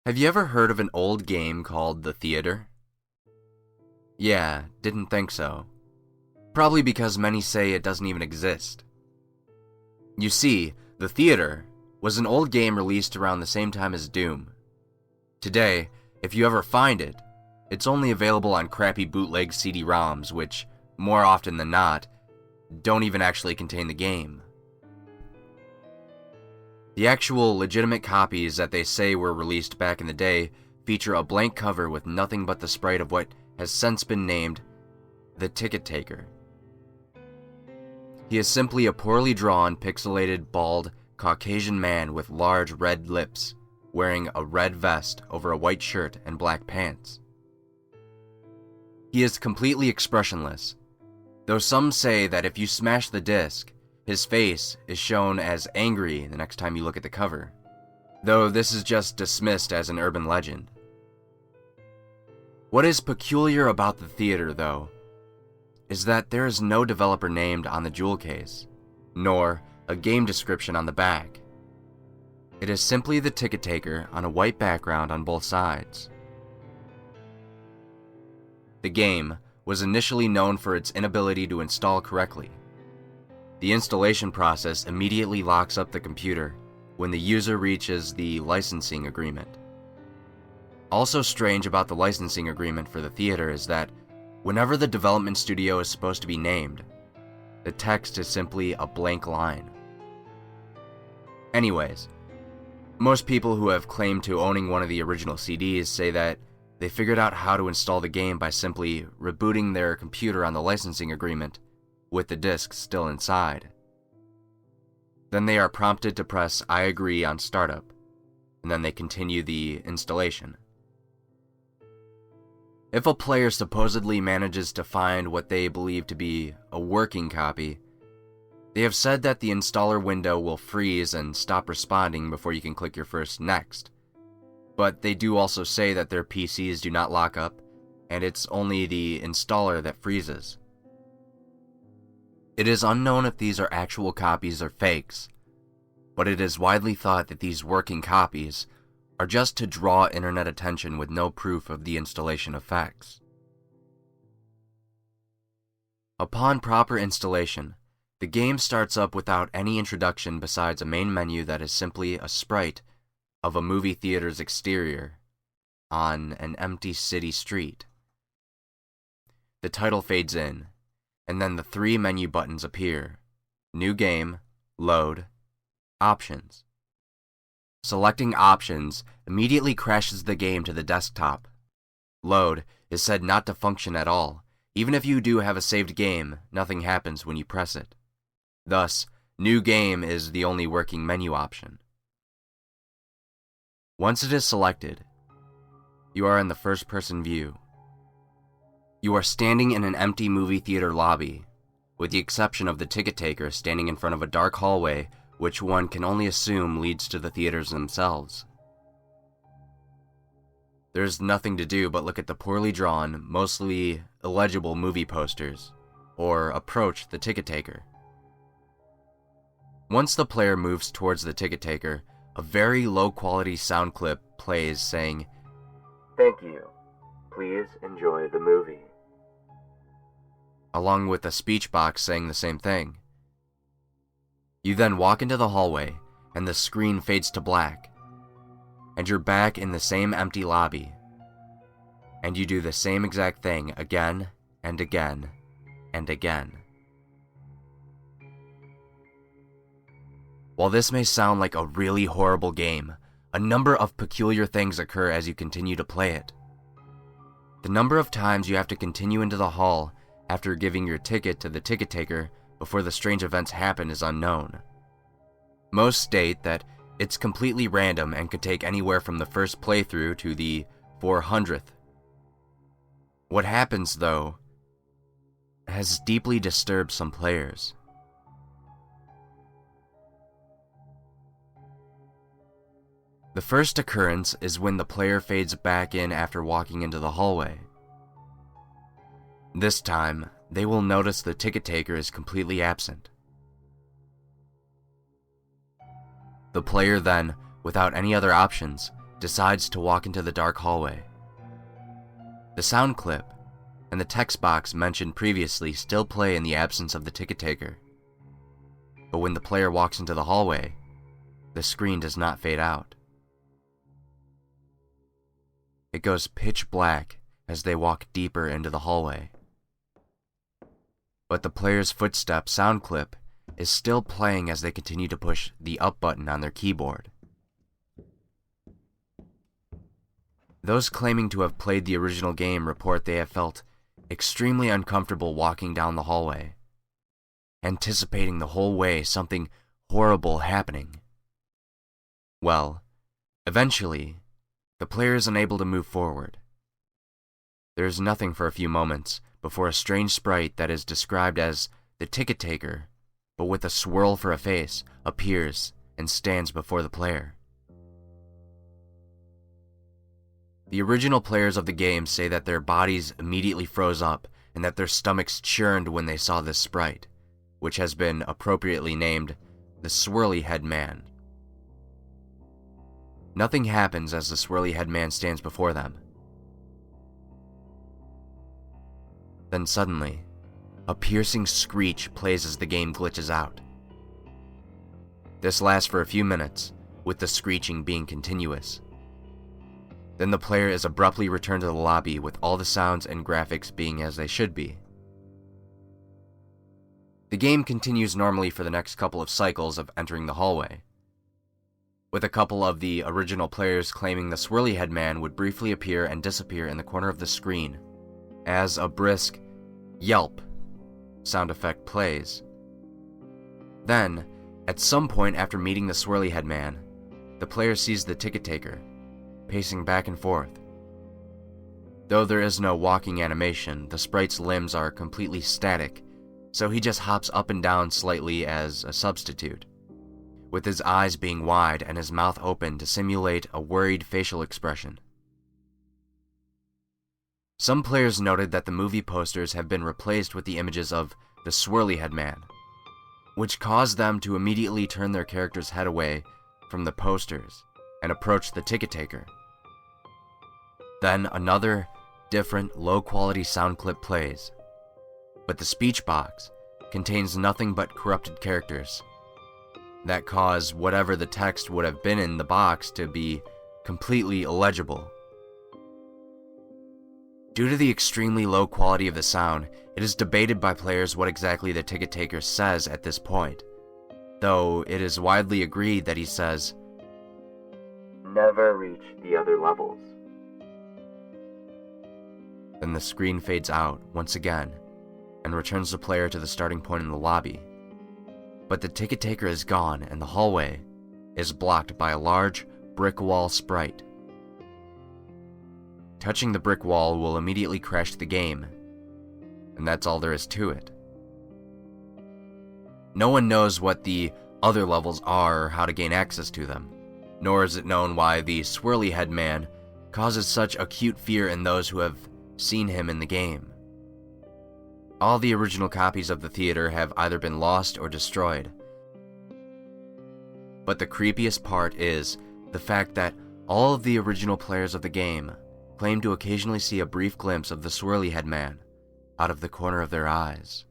Have you ever heard of an old game called The Theater? Yeah, didn't think so. Probably because many say it doesn't even exist. You see, The Theater was an old game released around the same time as Doom. Today, if you ever find it, it's only available on crappy bootleg CD-ROMs, which, more often than not, don't even actually contain the game. The actual legitimate copies that they say were released back in the day feature a blank cover with nothing but the sprite of what has since been named the Ticket Taker. He is simply a poorly drawn, pixelated, bald, Caucasian man with large red lips, wearing a red vest over a white shirt and black pants. He is completely expressionless, though some say that if you smash the disc, his face is shown as angry the next time you look at the cover, though this is just dismissed as an urban legend. What is peculiar about The Theater, though, is that there is no developer named on the jewel case, nor a game description on the back. It is simply the ticket taker on a white background on both sides. The game was initially known for its inability to install correctly. The installation process immediately locks up the computer when the user reaches the licensing agreement. Also strange about the licensing agreement for The Theater is that whenever the development studio is supposed to be named, the text is simply a blank line. Anyways, most people who have claimed to owning one of the original CDs say that they figured out how to install the game by simply rebooting their computer on the licensing agreement with the disc still inside. Then they are prompted to press I agree on startup, and then they continue the installation. If a player supposedly manages to find what they believe to be a working copy, they have said that the installer window will freeze and stop responding before you can click your first next. But they do also say that their PCs do not lock up, and it's only the installer that freezes. It is unknown if these are actual copies or fakes, but it is widely thought that these working copies are just to draw internet attention with no proof of the installation effects. Upon proper installation, the game starts up without any introduction besides a main menu that is simply a sprite of a movie theater's exterior on an empty city street. The title fades in, and then the three menu buttons appear: New Game, Load, Options. Selecting Options immediately crashes the game to the desktop. Load is said not to function at all. Even if you do have a saved game, nothing happens when you press it. Thus, New Game is the only working menu option. Once it is selected, you are in the first-person view. You are standing in an empty movie theater lobby, with the exception of the ticket taker standing in front of a dark hallway which one can only assume leads to the theaters themselves. There's nothing to do but look at the poorly drawn, mostly illegible movie posters, or approach the ticket taker. Once the player moves towards the ticket taker, a very low-quality sound clip plays saying, "Thank you. Please enjoy the movie," along with a speech box saying the same thing. You then walk into the hallway, and the screen fades to black, and you're back in the same empty lobby, and you do the same exact thing again and again and again. While this may sound like a really horrible game, a number of peculiar things occur as you continue to play it. The number of times you have to continue into the hall after giving your ticket to the ticket taker before the strange events happen is unknown. Most state that it's completely random and could take anywhere from the first playthrough to the 400th. What happens, though, has deeply disturbed some players. The first occurrence is when the player fades back in after walking into the hallway. This time, they will notice the ticket taker is completely absent. The player then, without any other options, decides to walk into the dark hallway. The sound clip and the text box mentioned previously still play in the absence of the ticket taker. But when the player walks into the hallway, the screen does not fade out. It goes pitch black as they walk deeper into the hallway. But the player's footstep sound clip is still playing as they continue to push the up button on their keyboard. Those claiming to have played the original game report they have felt extremely uncomfortable walking down the hallway, anticipating the whole way something horrible happening. Well, eventually, the player is unable to move forward. There is nothing for a few moments before a strange sprite that is described as the ticket taker, but with a swirl for a face, appears and stands before the player. The original players of the game say that their bodies immediately froze up and that their stomachs churned when they saw this sprite, which has been appropriately named the Swirly Head Man. Nothing happens as the Swirly Head Man stands before them. Then suddenly, a piercing screech plays as the game glitches out. This lasts for a few minutes, with the screeching being continuous. Then the player is abruptly returned to the lobby with all the sounds and graphics being as they should be. The game continues normally for the next couple of cycles of entering the hallway, with a couple of the original players claiming the Swirly Head Man would briefly appear and disappear in the corner of the screen as a brisk yelp sound effect plays. Then, at some point after meeting the Swirly Head Man, the player sees the ticket taker, pacing back and forth. Though there is no walking animation, the sprite's limbs are completely static, so he just hops up and down slightly as a substitute, with his eyes being wide and his mouth open to simulate a worried facial expression. Some players noted that the movie posters have been replaced with the images of the Swirly Head Man, which caused them to immediately turn their character's head away from the posters and approach the ticket taker. Then another, different, low-quality sound clip plays, but the speech box contains nothing but corrupted characters that cause whatever the text would have been in the box to be completely illegible. Due to the extremely low quality of the sound, it is debated by players what exactly the ticket taker says at this point, though it is widely agreed that he says, "Never reach the other levels." Then the screen fades out once again and returns the player to the starting point in the lobby. But the ticket taker is gone and the hallway is blocked by a large brick wall sprite. Touching the brick wall will immediately crash the game, and that's all there is to it. No one knows what the other levels are or how to gain access to them, nor is it known why the Swirly Head Man causes such acute fear in those who have seen him in the game. All the original copies of the theater have either been lost or destroyed. But the creepiest part is the fact that all of the original players of the game claim to occasionally see a brief glimpse of the Swirly Head Man out of the corner of their eyes.